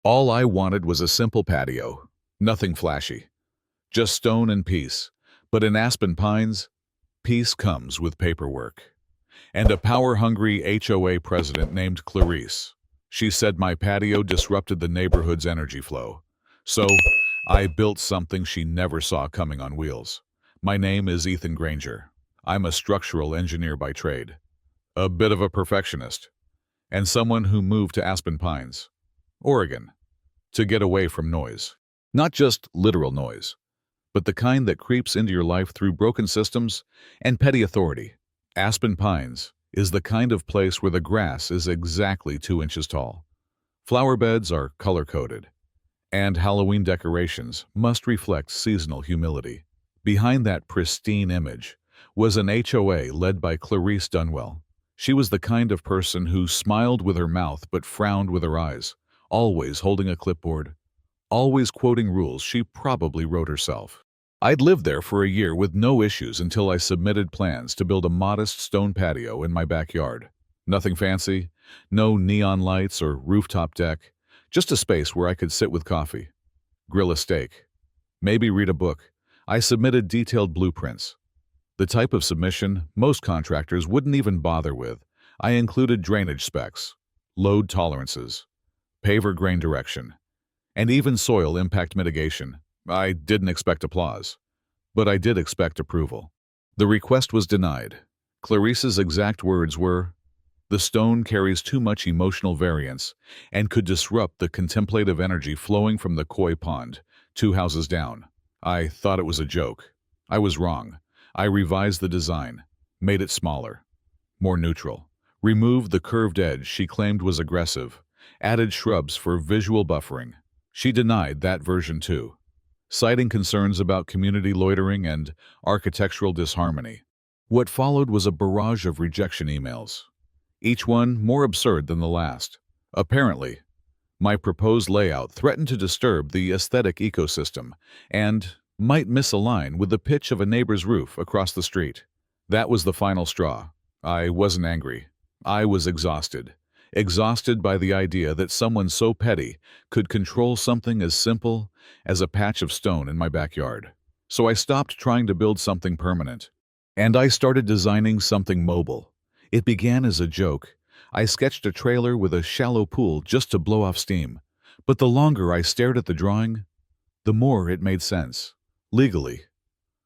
All I wanted was a simple patio, nothing flashy, just stone and peace. But in Aspen Pines, peace comes with paperwork. And a power-hungry HOA president named Clarice. She said my patio disrupted the neighborhood's energy flow. So, I built something she never saw coming on wheels. My name is Ethan Granger. I'm a structural engineer by trade. A bit of a perfectionist. And someone who moved to Aspen Pines, Oregon, to get away from noise. Not just literal noise, but the kind that creeps into your life through broken systems and petty authority. Aspen Pines is the kind of place where the grass is exactly 2 inches tall. Flower beds are color-coded, and Halloween decorations must reflect seasonal humility. Behind that pristine image was an HOA led by Clarice Dunwell. She was the kind of person who smiled with her mouth but frowned with her eyes, always holding a clipboard, always quoting rules she probably wrote herself. I'd lived there for a year with no issues until I submitted plans to build a modest stone patio in my backyard. Nothing fancy, no neon lights or rooftop deck, just a space where I could sit with coffee, grill a steak, maybe read a book. I submitted detailed blueprints, the type of submission most contractors wouldn't even bother with. I included drainage specs, load tolerances, paver grain direction, and even soil impact mitigation. I didn't expect applause, but I did expect approval. The request was denied. Clarice's exact words were, "The stone carries too much emotional variance and could disrupt the contemplative energy flowing from the koi pond, 2 houses down." I thought it was a joke. I was wrong. I revised the design, made it smaller, more neutral, removed the curved edge she claimed was aggressive, added shrubs for visual buffering. She denied that version too, citing concerns about community loitering and architectural disharmony. What followed was a barrage of rejection emails, each one more absurd than the last. Apparently, my proposed layout threatened to disturb the aesthetic ecosystem and might misalign with the pitch of a neighbor's roof across the street. That was the final straw. I wasn't angry. I was exhausted. Exhausted by the idea that someone so petty could control something as simple as a patch of stone in my backyard. So I stopped trying to build something permanent, and I started designing something mobile. It began as a joke. I sketched a trailer with a shallow pool just to blow off steam. But the longer I stared at the drawing, the more it made sense. Legally,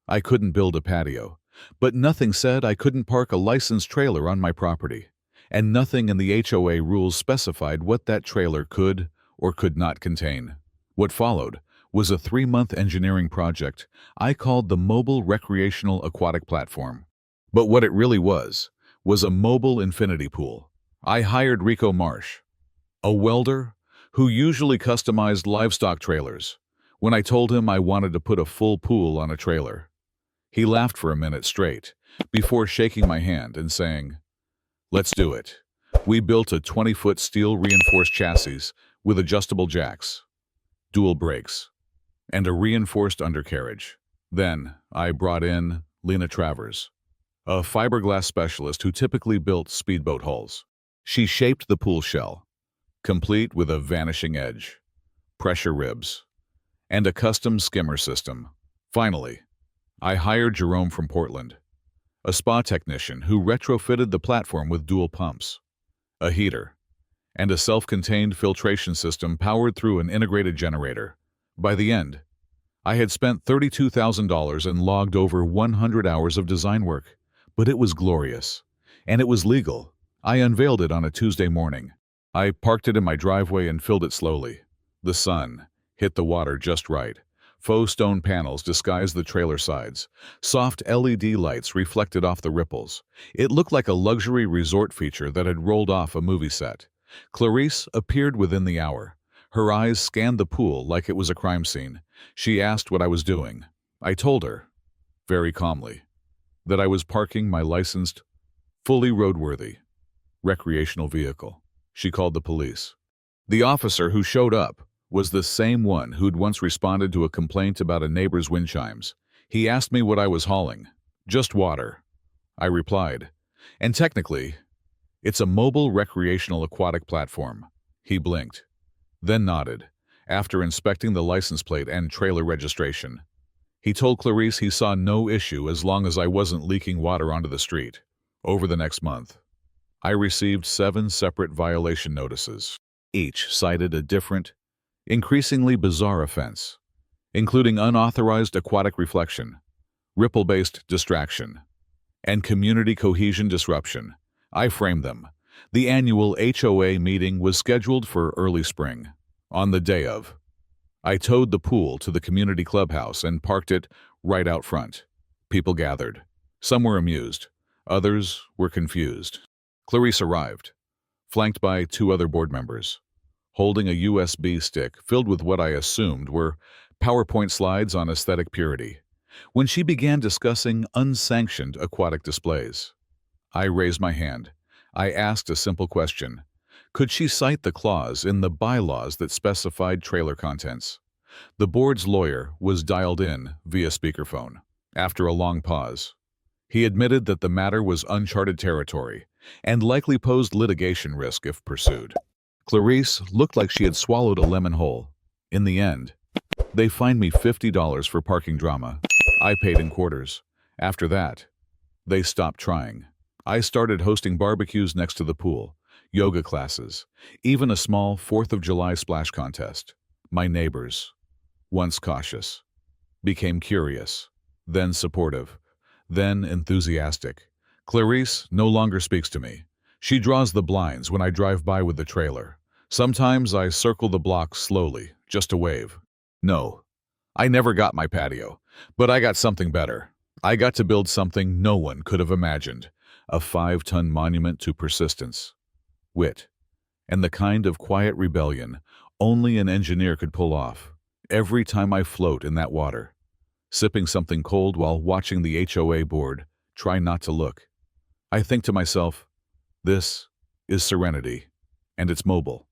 I couldn't build a patio, but nothing said I couldn't park a licensed trailer on my property, and nothing in the HOA rules specified what that trailer could or could not contain. What followed was a 3-month engineering project I called the Mobile Recreational Aquatic Platform. But what it really was a mobile infinity pool. I hired Rico Marsh, a welder who usually customized livestock trailers. When I told him I wanted to put a full pool on a trailer, he laughed for a minute straight before shaking my hand and saying, "Let's do it." We built a 20-foot steel reinforced chassis with adjustable jacks, dual brakes, and a reinforced undercarriage. Then I brought in Lena Travers, a fiberglass specialist who typically built speedboat hulls. She shaped the pool shell, complete with a vanishing edge, pressure ribs, and a custom skimmer system. Finally, I hired Jerome from Portland, a spa technician who retrofitted the platform with dual pumps, a heater, and a self-contained filtration system powered through an integrated generator. By the end, I had spent $32,000 and logged over 100 hours of design work. But it was glorious, and it was legal. I unveiled it on a Tuesday morning. I parked it in my driveway and filled it slowly. The sun hit the water just right. Faux stone panels disguised the trailer sides. Soft LED lights reflected off the ripples. It looked like a luxury resort feature that had rolled off a movie set. Clarice appeared within the hour. Her eyes scanned the pool like it was a crime scene. She asked what I was doing. I told her, very calmly, that I was parking my licensed, fully roadworthy, recreational vehicle. She called the police. The officer who showed up was the same one who'd once responded to a complaint about a neighbor's wind chimes. He asked me what I was hauling. "Just water," I replied. "And technically, it's a mobile recreational aquatic platform." He blinked. then nodded, after inspecting the license plate and trailer registration. He told Clarice he saw no issue as long as I wasn't leaking water onto the street. Over the next month, I received 7 separate violation notices. Each cited a different, increasingly bizarre offense, including unauthorized aquatic reflection, ripple-based distraction, and community cohesion disruption. I framed them. The annual HOA meeting was scheduled for early spring. On the day of, I towed the pool to the community clubhouse and parked it right out front. People gathered. Some were amused. Others were confused. Clarice arrived, flanked by 2 other board members, holding a USB stick filled with what I assumed were PowerPoint slides on aesthetic purity. When she began discussing unsanctioned aquatic displays, I raised my hand. I asked a simple question. Could she cite the clause in the bylaws that specified trailer contents? The board's lawyer was dialed in via speakerphone. After a long pause, he admitted that the matter was uncharted territory and likely posed litigation risk if pursued. Clarice looked like she had swallowed a lemon whole. In the end, they fined me $50 for parking drama. I paid in quarters. After that, they stopped trying. I started hosting barbecues next to the pool, yoga classes, even a small 4th of July splash contest. My neighbors, once cautious, became curious, then supportive, then enthusiastic. Clarice no longer speaks to me. She draws the blinds when I drive by with the trailer. Sometimes I circle the block slowly, just to wave. No, I never got my patio, but I got something better. I got to build something no one could have imagined, a 5-ton monument to persistence, wit, and the kind of quiet rebellion only an engineer could pull off. Every time I float in that water, sipping something cold while watching the HOA board try not to look, I think to myself, this is serenity, and it's mobile.